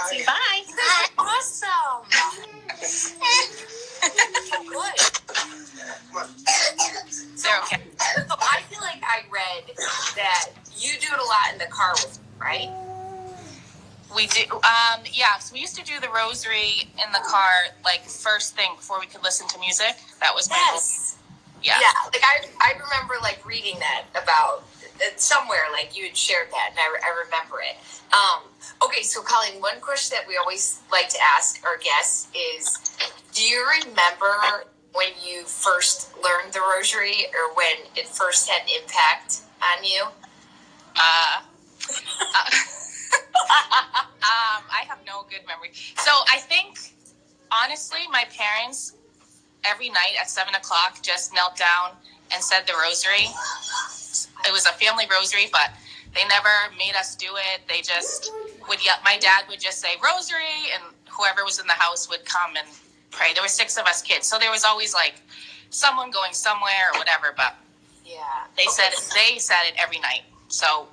Say bye. Awesome. Good. They're okay. So I feel like I read that you do it a lot in the car with me, right? We do. So we used to do the rosary in the car, like first thing before we could listen to music. That was my Yeah. Like I remember like reading that about somewhere, like you had shared that, and I remember it. Okay, so Colleen, one question that we always like to ask our guests is, do you remember when you first learned the rosary, or when it first had an impact on you? I have no good memory. So I think, honestly, my parents every night at 7:00 just knelt down and said the rosary. It was a family rosary, but they never made us do it. They just would yell. My dad would just say rosary, and whoever was in the house would come and pray. There were 6 of us kids, so there was always like someone going somewhere or whatever. But they said it every night. So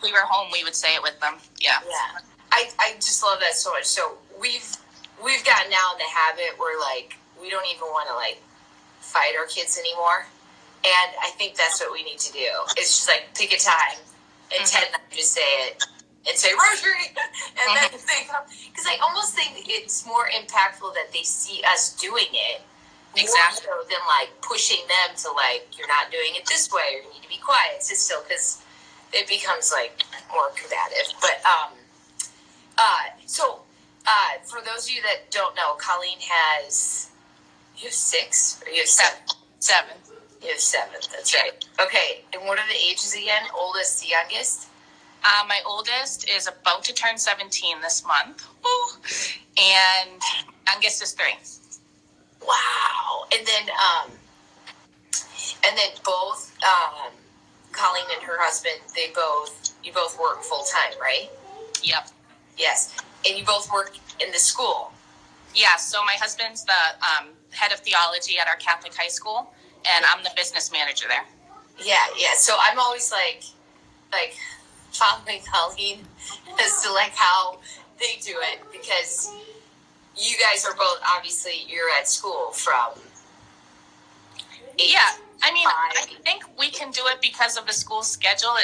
we were home, we would say it with them. Yeah. I just love that so much. So we've gotten now in the habit where like we don't even want to like fight our kids anymore. And I think that's what we need to do. It's just like pick a time and 10 just say it and say rosary, and then they come. Because I almost think it's more impactful that they see us doing it, exactly, more so than like pushing them to like, you're not doing it this way, or you need to be quiet. Sit still, because it becomes like more combative. But for those of you that don't know, Colleen has, you have 6 or you have 7? 7. You have 7, that's right. Okay, and what are the ages again? Oldest to youngest? My oldest is about to turn 17 this month. Woo. And youngest is 3. Wow. And then both Colleen and her husband, you both work full time, right? Yep. Yes. And you both work in the school? Yeah, so my husband's the head of theology at our Catholic high school, and I'm the business manager there. Yeah. So I'm always like following Colleen as to like how they do it, because you guys are both, obviously, you're at school from 8 Yeah, I mean, 5. I think we can do it because of the school schedule.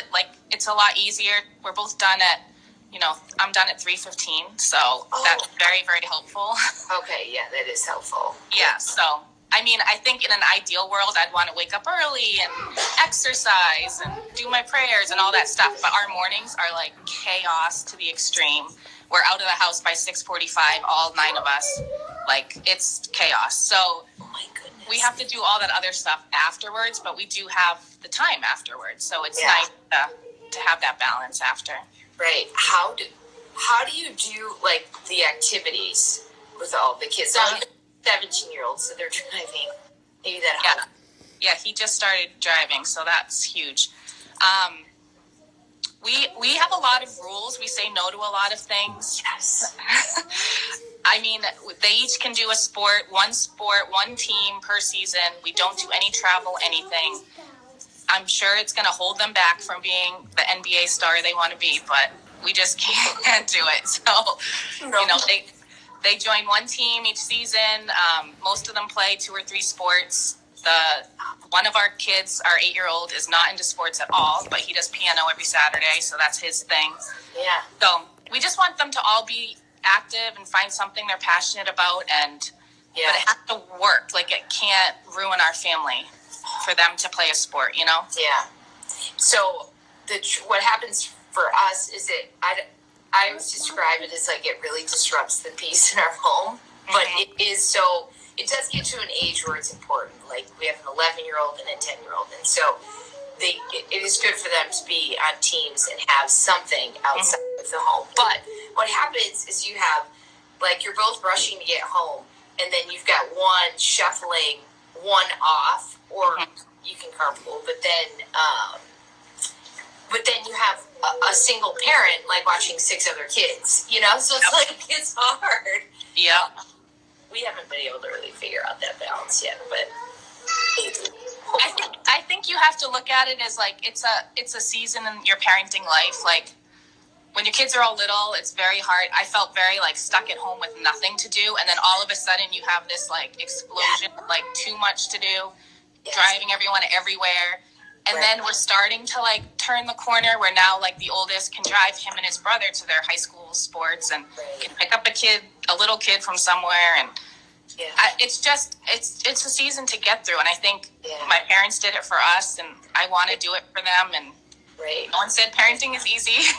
It's a lot easier. We're both done at, I'm done at 3:15, so that's very, very helpful. Okay, yeah, that is helpful. Yeah, so, I mean, I think in an ideal world, I'd want to wake up early and exercise and do my prayers and all that stuff, but our mornings are like chaos to the extreme. We're out of the house by 6:45, all 9 of us. Like, it's chaos. So, oh my goodness, we have to do all that other stuff afterwards, but we do have the time afterwards. So it's nice to have that balance after. Right. How do you do like the activities with all the kids? So 17-year-olds, so they're driving. Maybe that helps. Yeah, he just started driving, so that's huge. We have a lot of rules. We say no to a lot of things. Yes. I mean, they each can do one team per season. We don't do any travel, anything. I'm sure it's going to hold them back from being the NBA star they want to be, but we just can't do it. So, they join one team each season. Most of them play 2 or 3 sports. One of our kids, our 8-year-old, is not into sports at all, but he does piano every Saturday, so that's his thing. Yeah. So we just want them to all be active and find something they're passionate about, but it has to work. Like, it can't ruin our family for them to play a sport, Yeah. So what happens for us is I always describe it as like it really disrupts the peace in our home, but it does get to an age where it's important. Like, we have an 11-year-old and a 10-year-old, and so it is good for them to be on teams and have something outside of the home. But what happens is you have, like, you're both rushing to get home, and then you've got one shuffling one off, or you can carpool, but then you have a single parent, like, watching 6 other kids, so it's like, it's hard. Yeah. We haven't been able to really figure out that balance yet, but I think you have to look at it as like it's a season in your parenting life. Like, when your kids are all little, it's very hard. I felt very like stuck at home with nothing to do, and then all of a sudden you have this like explosion, like too much to do, driving everyone everywhere. And then we're starting to like turn the corner where now like the oldest can drive him and his brother to their high school sports and can pick up a little kid from somewhere. And it's a season to get through. And I think my parents did it for us, and I want to do it for them. And no one said parenting is easy,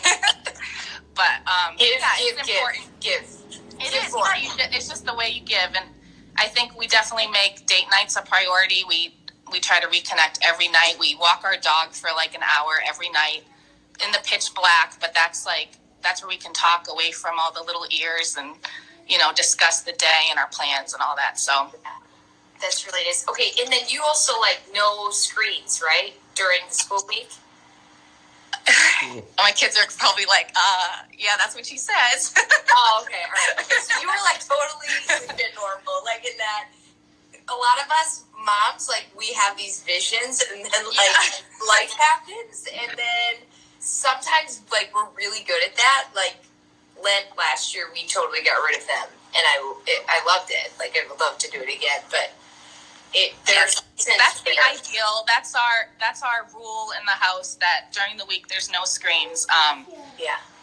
but it's important. Give. It is. Yeah, it's just the way you give. And I think we definitely make date nights a priority. We try to reconnect every night. We walk our dog for like an hour every night in the pitch black, but that's where we can talk away from all the little ears and, discuss the day and our plans and all that. So that's really nice. Okay. And then you also like no screens, right? During the school week? My kids are probably like, yeah, that's what she says. Oh, okay. All right. Okay, so you were like totally normal, like in that a lot of us moms, like we have these visions and then like life happens, and then sometimes like we're really good at that. Like Lent last year, we totally got rid of them, and I loved it. Like I would love to do it again, but that's the ideal. That's our rule in the house, that during the week there's no screens.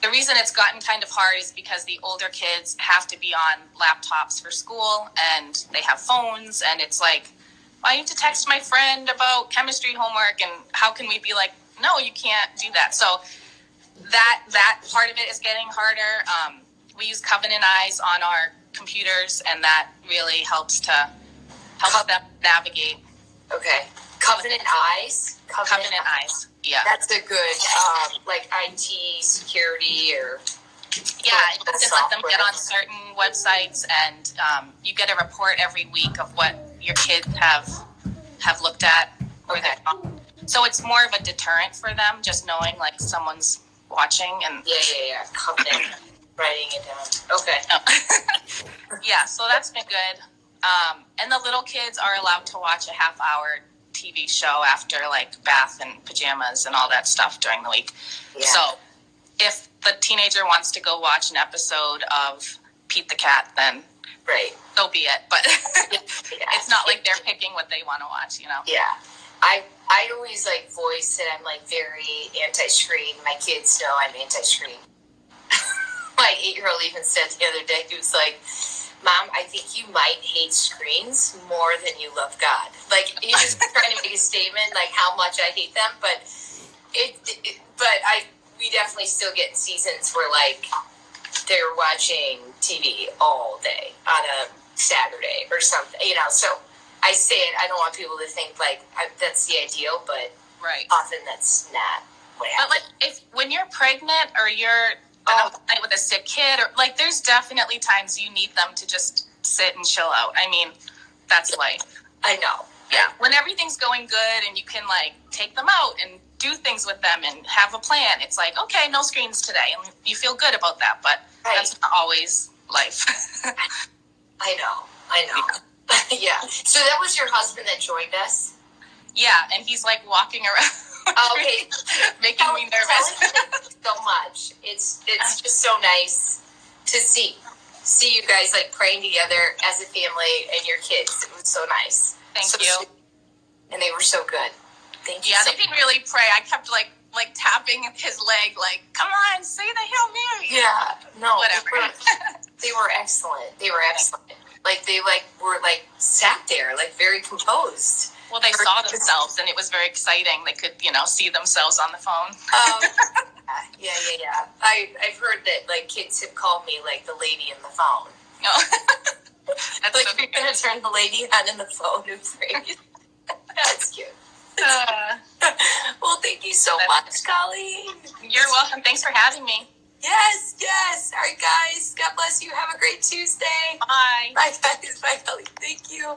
The reason it's gotten kind of hard is because the older kids have to be on laptops for school, and they have phones, and it's like, well, I need to text my friend about chemistry homework, and how can we be like, no, you can't do that. So that part of it is getting harder. We use Covenant Eyes on our computers, and that really helps them navigate. Okay. Covenant Eyes? Covenant Eyes. Yeah. That's a good, like IT security or... Yeah, you just let them get on certain websites, and you get a report every week of what your kids have looked at. So it's more of a deterrent for them, just knowing like someone's watching. And Yeah. Covenant. Writing it down. Okay. Yeah, so that's been good. And the little kids are allowed to watch a half-hour TV show after like bath and pajamas and all that stuff during the week. Yeah. So if the teenager wants to go watch an episode of Pete the Cat, then so be it. But it's not like they're picking what they want to watch, Yeah. I always like voice that I'm like very anti-screen. My kids know I'm anti-screen. My 8-year-old even said the other day, he was like, Mom, I think you might hate screens more than you love God. Like, he was trying to make a statement, like, how much I hate them, but we definitely still get seasons where, like, they're watching TV all day on a Saturday or something, so I say it, I don't want people to think, like, that's the ideal, but often that's not what happens. But, like, when you're pregnant or you're with a sick kid, or like there's definitely times you need them to just sit and chill out. I mean, that's life. I know. Yeah. When everything's going good and you can like take them out and do things with them and have a plan, it's like, okay, no screens today, and you feel good about that, but that's not always life. I know. Yeah. So that was your husband that joined us? Yeah, and he's like walking around. Okay, making me nervous. So much. It's just so nice to see you guys like praying together as a family and your kids. It was so nice. Thank you. And they were so good. Thank you. Yeah, they didn't really pray. I kept like tapping his leg, like, come on, say the Hail Mary. Yeah. No. Whatever. They were excellent. Like they were sat there like very composed. Well, they saw themselves, and it was very exciting. They could, see themselves on the phone. Yeah. I've heard that, like, kids have called me, like, the lady in the phone. Oh. That's like, so you're going to turn the lady on in the phone and pray. That's cute. Well, thank you so much, Colleen. You're welcome. Thanks for having me. Yes. All right, guys. God bless you. Have a great Tuesday. Bye. Bye, guys. Bye, Colleen. Thank you.